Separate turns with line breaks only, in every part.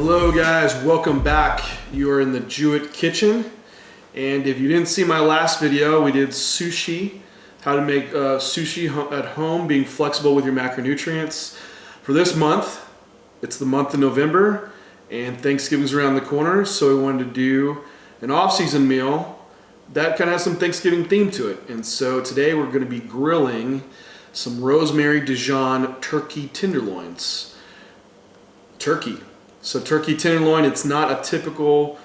Hello guys, welcome back. You are in the Jewett kitchen, and if you didn't see my last video, we did sushi, how to make sushi at home, being flexible with your macronutrients. For this month, it's the month of November, and Thanksgiving's around the corner, so we wanted to do an off-season meal that kind of has some Thanksgiving theme to it. And so today we're going to be grilling some Rosemary Dijon turkey tenderloins. Turkey. So turkey tenderloin, it's not a typical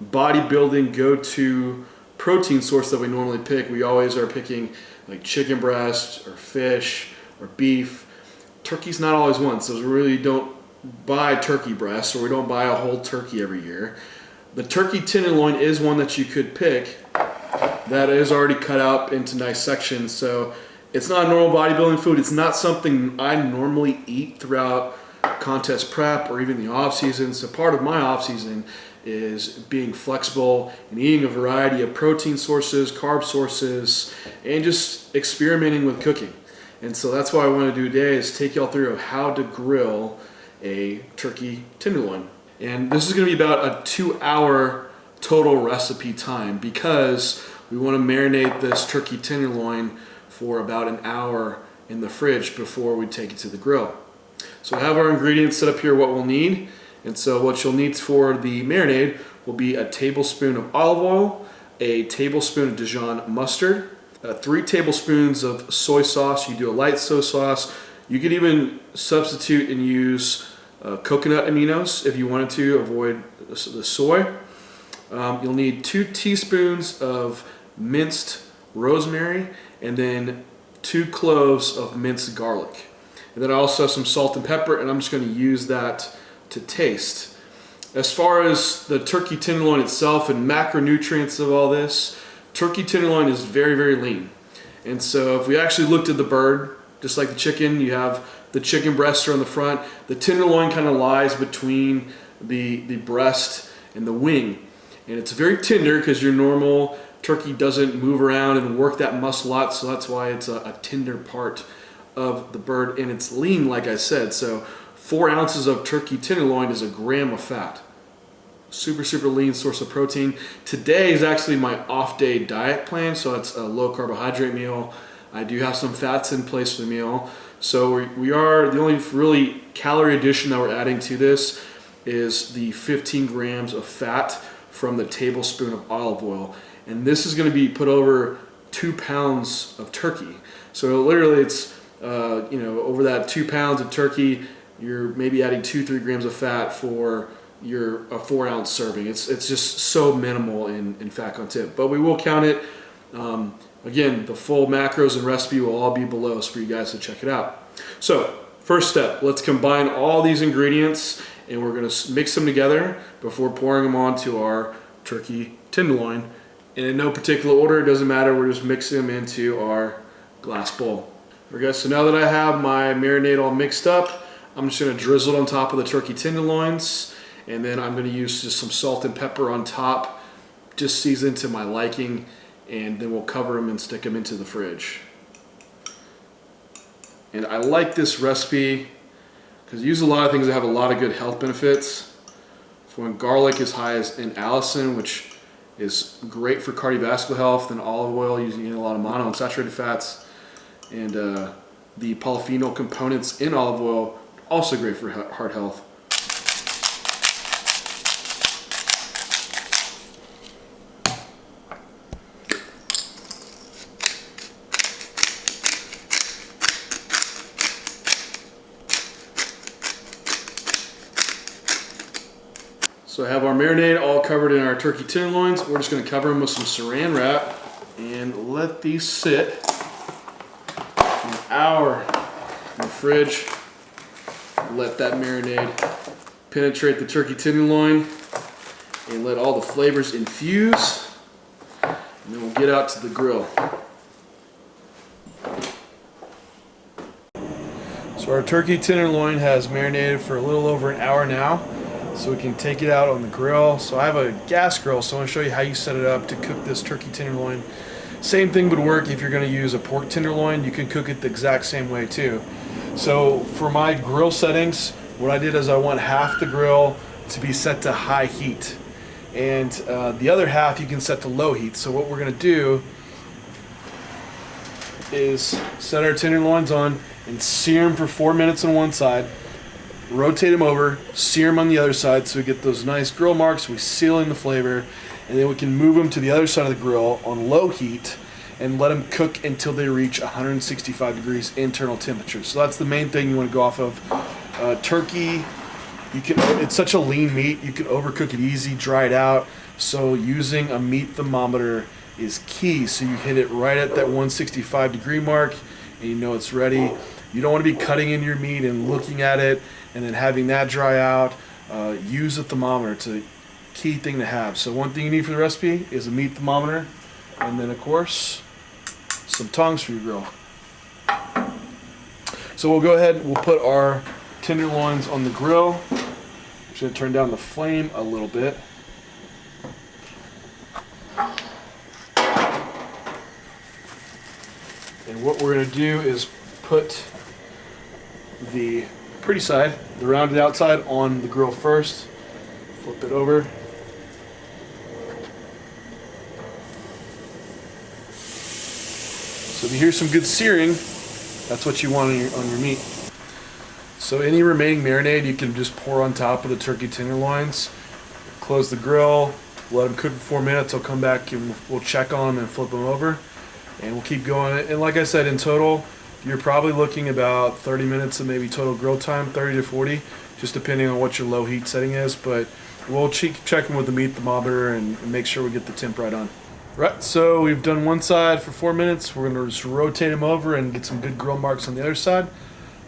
bodybuilding go-to protein source that we normally pick. We always are picking like chicken breast or fish or beef. Turkey's not always one, so we really don't buy turkey breasts, or we don't buy a whole turkey every year. The turkey tenderloin is one that you could pick that is already cut out into nice sections. So it's not a normal bodybuilding food. It's not something I normally eat throughout contest prep or even the off season. So part of my off season is being flexible and eating a variety of protein sources, carb sources, and just experimenting with cooking. And so that's what I want to do today, is take y'all through how to grill a turkey tenderloin. And this is going to be about a 2-hour total recipe time, because we want to marinate this turkey tenderloin for about an hour in the fridge before we take it to the grill. So I have our ingredients set up here, what we'll need. And so what you'll need for the marinade will be a tablespoon of olive oil, a tablespoon of Dijon mustard, 3 tablespoons of soy sauce. You do a light soy sauce. You could even substitute and use coconut aminos if you wanted to avoid the soy. You'll need 2 teaspoons of minced rosemary, and then 2 cloves of minced garlic. And then I also have some salt and pepper, and I'm just going to use that to taste. As far as the turkey tenderloin itself and macronutrients of all this, turkey tenderloin is very, very lean. And so if we actually looked at the bird, just like the chicken, you have the chicken breasts are on the front. The tenderloin kind of lies between the breast and the wing. And it's very tender because your normal turkey doesn't move around and work that muscle out, so that's why it's a tender part of the bird, and it's lean, like I said. So 4 ounces of turkey tenderloin is 1 gram of fat. Super, super lean source of protein. Today is actually my off-day diet plan, so it's a low carbohydrate meal. I do have some fats in place for the meal. So we are, the only really calorie addition that we're adding to this is the 15 grams of fat from the tablespoon of olive oil. And this is going to be put over 2 pounds of turkey. So literally it's, over that 2 pounds of turkey, you're maybe adding 2-3 grams of fat for your 4-ounce serving. It's just so minimal in fat content, but we will count it. Again, the full macros and recipe will all be below for you guys to check it out. So first step, let's combine all these ingredients, and we're going to mix them together before pouring them onto our turkey tenderloin. And in no particular order, it doesn't matter, we're just mixing them into our glass bowl. Okay, so now that I have my marinade all mixed up, I'm just going to drizzle it on top of the turkey tenderloins, and then I'm going to use just some salt and pepper on top, just seasoned to my liking, and then we'll cover them and stick them into the fridge. And I like this recipe because I use a lot of things that have a lot of good health benefits. For when garlic is high as in allicin, which is great for cardiovascular health, and olive oil using a lot of monounsaturated fats. And the polyphenol components in olive oil, also great for heart health. So I have our marinade all covered in our turkey tenderloins. We're just going to cover them with some saran wrap and let these sit an hour in the fridge. Let that marinade penetrate the turkey tenderloin and let all the flavors infuse, and then we'll get out to the grill. So our turkey tenderloin has marinated for a little over an hour now, so we can take it out on the grill. So I have a gas grill, so I want to show you how you set it up to cook this turkey tenderloin. Same thing would work if you're going to use a pork tenderloin. You can cook it the exact same way too. So for my grill settings, what I did is I want half the grill to be set to high heat. And the other half you can set to low heat. So what we're going to do is set our tenderloins on and sear them for 4 minutes on one side. Rotate them over, sear them on the other side so we get those nice grill marks. We seal in the flavor, and then we can move them to the other side of the grill on low heat and let them cook until they reach 165 degrees internal temperature. So that's the main thing you want to go off of. Turkey, it's such a lean meat, you can overcook it easy, dry it out. So using a meat thermometer is key. So you hit it right at that 165 degree mark, and you know it's ready. You don't want to be cutting in your meat and looking at it and then having that dry out. Use a thermometer. It's a key thing to have. So one thing you need for the recipe is a meat thermometer, and then of course some tongs for your grill. So we'll go ahead, we'll put our tenderloins on the grill. I'm just going to turn down the flame a little bit. And what we're going to do is put the pretty side, the rounded outside, on the grill first. Flip it over. So if you hear some good searing, that's what you want on your meat. So any remaining marinade you can just pour on top of the turkey tenderloins. Close the grill, let them cook for 4 minutes. I'll come back and we'll check on them and flip them over. And we'll keep going. And like I said, in total, you're probably looking about 30 minutes of maybe total grill time, 30 to 40, just depending on what your low heat setting is. But we'll keep checking with the meat thermometer and make sure we get the temp right on. Right, so we've done one side for 4 minutes. We're going to just rotate them over and get some good grill marks on the other side.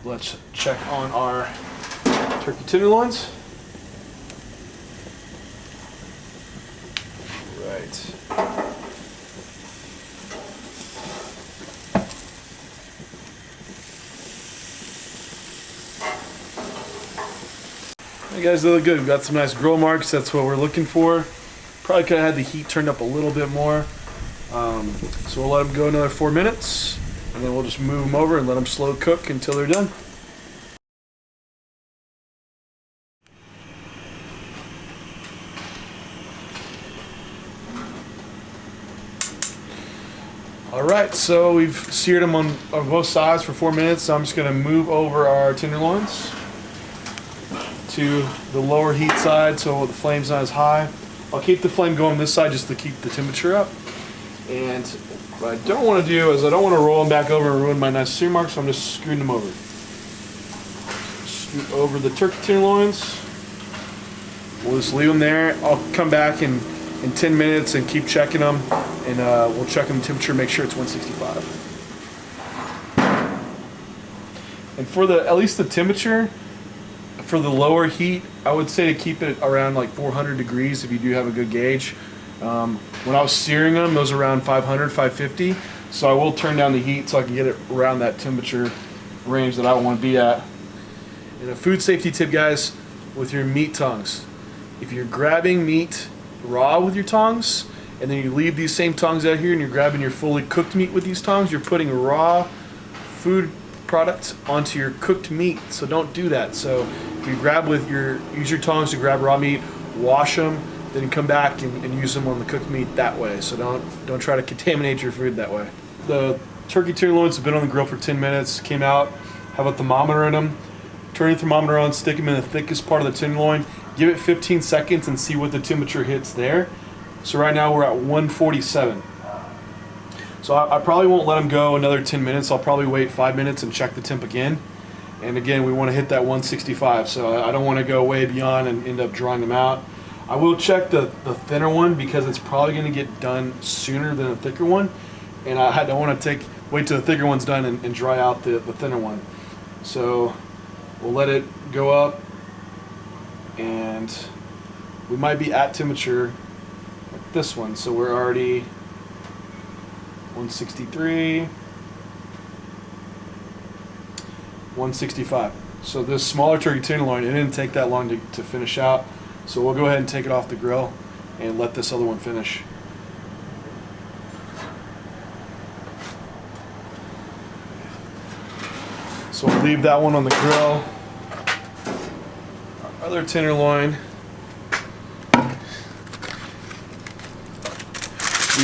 Let's check on our turkey tenderloins. Right. Hey guys, they look good. We've got some nice grill marks. That's what we're looking for. Probably could have had the heat turned up a little bit more. So we'll let them go another 4 minutes, and then we'll just move them over and let them slow cook until they're done. Alright, so we've seared them on both sides for 4 minutes, so I'm just going to move over our tenderloins to the lower heat side so the flame's not as high. I'll keep the flame going this side just to keep the temperature up. And what I don't want to do is I don't want to roll them back over and ruin my nice sear marks, so I'm just scooting them over. Scoot over the turkey tenderloins. We'll just leave them there. I'll come back in 10 minutes and keep checking them, and we'll check them temperature, make sure it's 165. And for at least the temperature, for the lower heat, I would say to keep it around like 400 degrees if you do have a good gauge. When I was searing them, those were around 500, 550. So I will turn down the heat so I can get it around that temperature range that I want to be at. And a food safety tip, guys, with your meat tongs. If you're grabbing meat raw with your tongs, and then you leave these same tongs out here and you're grabbing your fully cooked meat with these tongs, you're putting raw food product onto your cooked meat. So don't do that. So if you use your tongs to grab raw meat, wash them, then come back and use them on the cooked meat that way. So don't try to contaminate your food that way. The turkey tenderloins have been on the grill for 10 minutes, came out, have a thermometer in them. Turn your thermometer on, stick them in the thickest part of the tenderloin, give it 15 seconds and see what the temperature hits there. So right now we're at 147. So I probably won't let them go another 10 minutes. I'll probably wait 5 minutes and check the temp again. And again, we want to hit that 165. So I don't want to go way beyond and end up drying them out. I will check the thinner one because it's probably going to get done sooner than the thicker one. And I don't want to wait till the thicker one's done and dry out the thinner one. So we'll let it go up, and we might be at temperature like this one. So we're already 163, 165. So this smaller turkey tenderloin, it didn't take that long to finish out. So we'll go ahead and take it off the grill and let this other one finish. So we'll leave that one on the grill. Our other tenderloin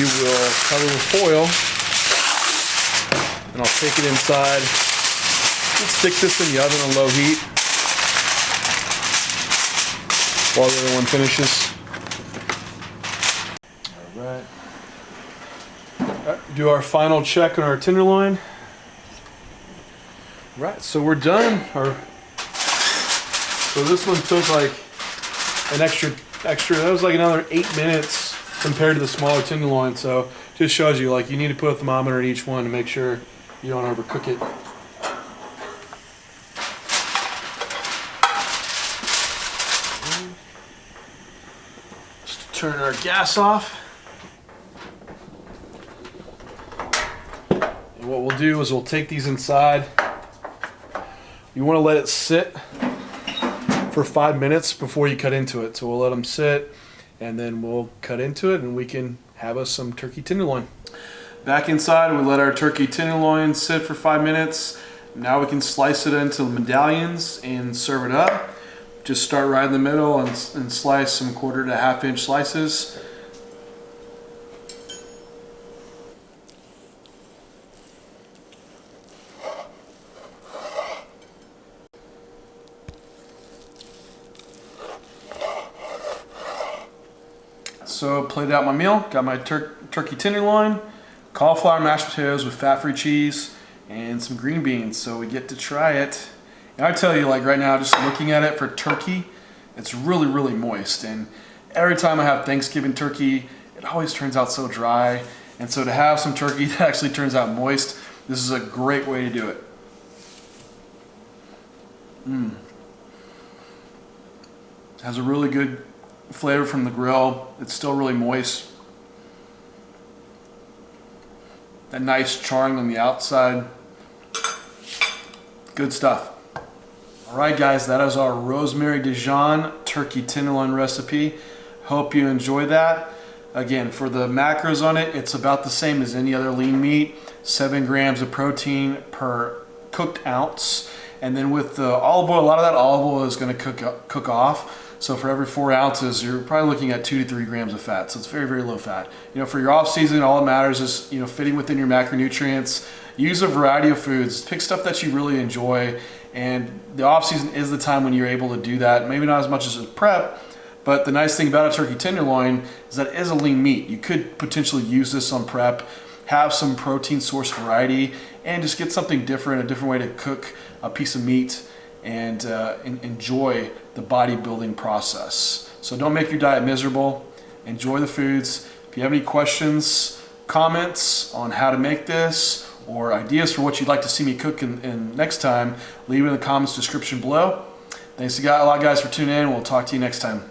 we will cover with foil, and I'll take it inside and stick this in the oven on low heat while the other one finishes. All right, do our final check on our tenderloin. Right, so we're done. So this one took like an extra, that was like another 8 minutes compared to the smaller tenderloin. So just shows you, like, you need to put a thermometer in each one to make sure you don't overcook it. Just turn our gas off. And what we'll do is we'll take these inside. You want to let it sit for 5 minutes before you cut into it. So we'll let them sit, and then we'll cut into it, and we can have us some turkey tenderloin. Back inside, we let our turkey tenderloin sit for 5 minutes. Now we can slice it into medallions and serve it up. Just start right in the middle and slice some 1/4 to 1/2 inch slices. So plated out my meal, got my turkey tenderloin, cauliflower mashed potatoes with fat-free cheese, and some green beans. So we get to try it. And I tell you, like right now, just looking at it for turkey, it's really, really moist. And every time I have Thanksgiving turkey, it always turns out so dry. And so to have some turkey that actually turns out moist, this is a great way to do it. Has a really good flavor from the grill. It's still really moist. That nice charring on the outside. Good stuff. Alright guys, that is our Rosemary Dijon turkey tenderloin recipe. Hope you enjoy that. Again, for the macros on it, it's about the same as any other lean meat. 7 grams of protein per cooked ounce. And then with the olive oil, a lot of that olive oil is going to cook off. So for every 4 ounces, you're probably looking at 2 to 3 grams of fat. So it's very, very low fat. You know, for your off season, all that matters is, you know, fitting within your macronutrients. Use a variety of foods. Pick stuff that you really enjoy. And the off season is the time when you're able to do that. Maybe not as much as a prep, but the nice thing about a turkey tenderloin is that it is a lean meat. You could potentially use this on prep, have some protein source variety, and just get something different, a different way to cook a piece of meat and enjoy the bodybuilding process. So don't make your diet miserable. Enjoy the foods. If you have any questions, comments on how to make this, or ideas for what you'd like to see me cook in next time, leave it in the comments description below. Thanks a lot, guys, for tuning in. We'll talk to you next time.